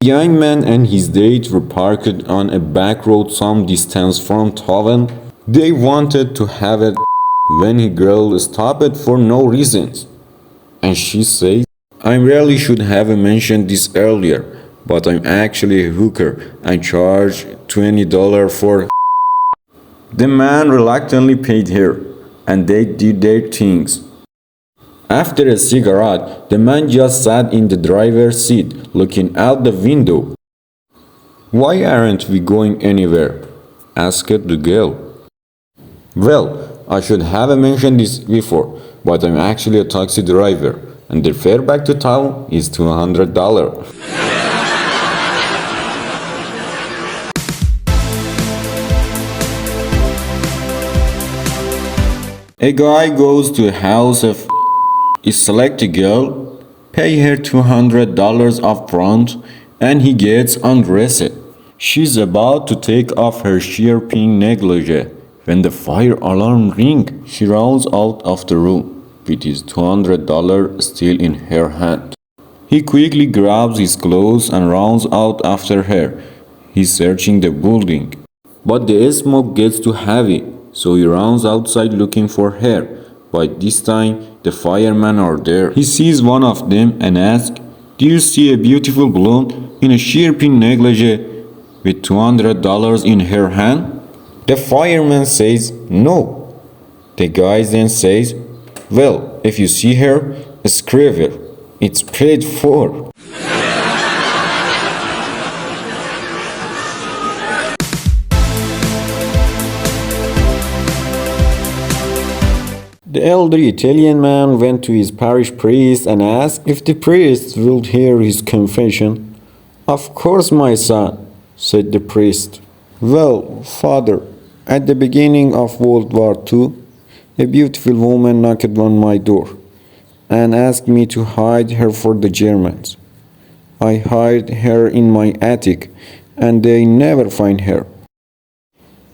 young man and his date were parked on a back road some distance from town. They wanted to have it when a girl stopped for no reasons. And she says, I really should have mentioned this earlier, but I'm actually a hooker and charge $20 for. The man reluctantly paid her, and they did their things. After a cigarette, the man just sat in the driver's seat, looking out the window. Why aren't we going anywhere? Asked the girl. Well, I should have mentioned this before, but I'm actually a taxi driver, and the fare back to town is $200. A guy goes to a house of select a girl, pay her $200 up front, and he gets undressed. She's about to take off her sheer pink negligee when the fire alarm rings. She runs out of the room with his $200 still in her hand. He quickly grabs his clothes and runs out after her. He's searching the building, but the smoke gets too heavy, so he runs outside looking for her. By this time, the firemen are there. He sees one of them and asks, Do you see a beautiful blonde in a sheer pink negligee with $200 in her hand? The fireman says, No. The guy then says, Well, if you see her, screw her. It's paid for. The elderly Italian man went to his parish priest and asked if the priest would hear his confession. Of course, my son, said the priest. Well, father, at the beginning of World War II, a beautiful woman knocked on my door and asked me to hide her for the Germans. I hid her in my attic, and they never find her.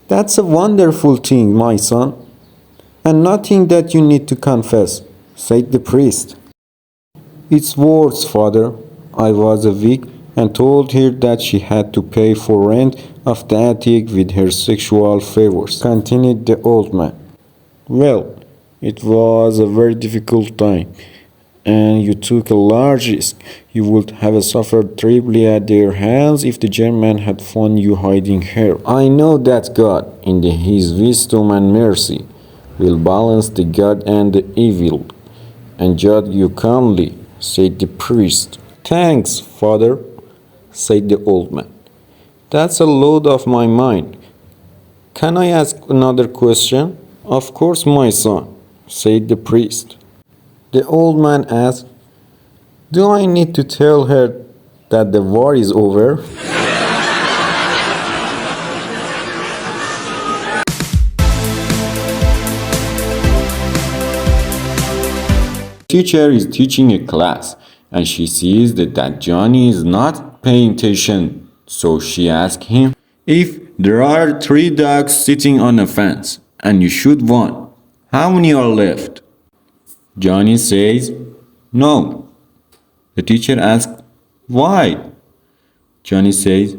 That's a wonderful thing, my son, and nothing that you need to confess, said the priest. It's worse, father. I was weak and told her that she had to pay for rent of the attic with her sexual favors, continued the old man. Well, it was a very difficult time, and you took a large risk. You would have suffered terribly at their hands if the German had found you hiding her. I know that God, in His wisdom and mercy, will balance the good and the evil, and judge you calmly, said the priest. Thanks, father, said the old man. That's a load off my mind. Can I ask another question? Of course, my son, said the priest. The old man asked, Do I need to tell her that the war is over? Teacher is teaching a class and she sees that Johnny is not paying attention, so she asks him, if there are 3 dogs sitting on a fence and you shoot one, how many are left? Johnny says, No. The teacher asks, Why? Johnny says,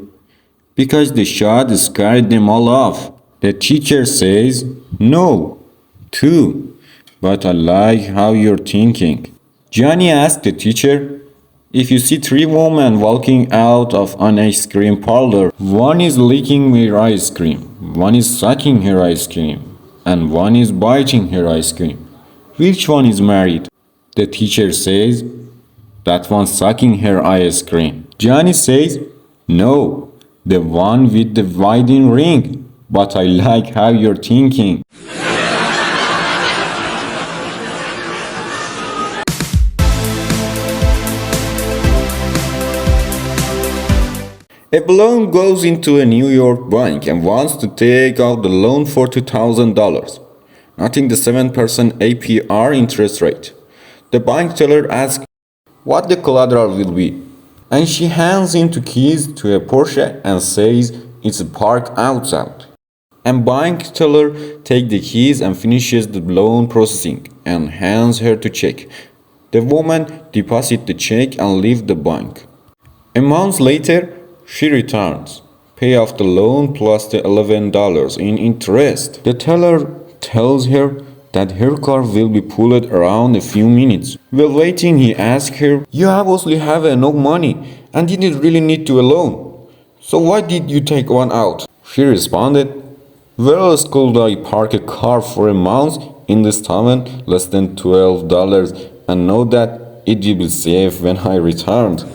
Because the shot scared them all off. The teacher says, No, 2. But I like how you're thinking. Johnny asked the teacher, if you see 3 women walking out of an ice cream parlor, one is licking her ice cream, one is sucking her ice cream, and one is biting her ice cream, which one is married? The teacher says, that one sucking her ice cream. Johnny says, no, the one with the wedding ring. But I like how you're thinking. A balloon goes into a New York bank and wants to take out the loan for $2,000, noting the 7% APR interest rate. The bank teller asks what the collateral will be, and she hands him 2 keys to a Porsche and says it's parked outside. And bank teller takes the keys and finishes the loan processing and hands her the check. The woman deposits the check and leaves the bank. A month later, she returns. Pay off the loan plus the $11 in interest. The teller tells her that her car will be pulled around a few minutes. While waiting, he asks her, "You obviously have enough money and didn't really need to a loan. So why did you take one out?" She responded, "Where else could I park a car for a month in this town less than $12 and know that it will be safe when I returned?"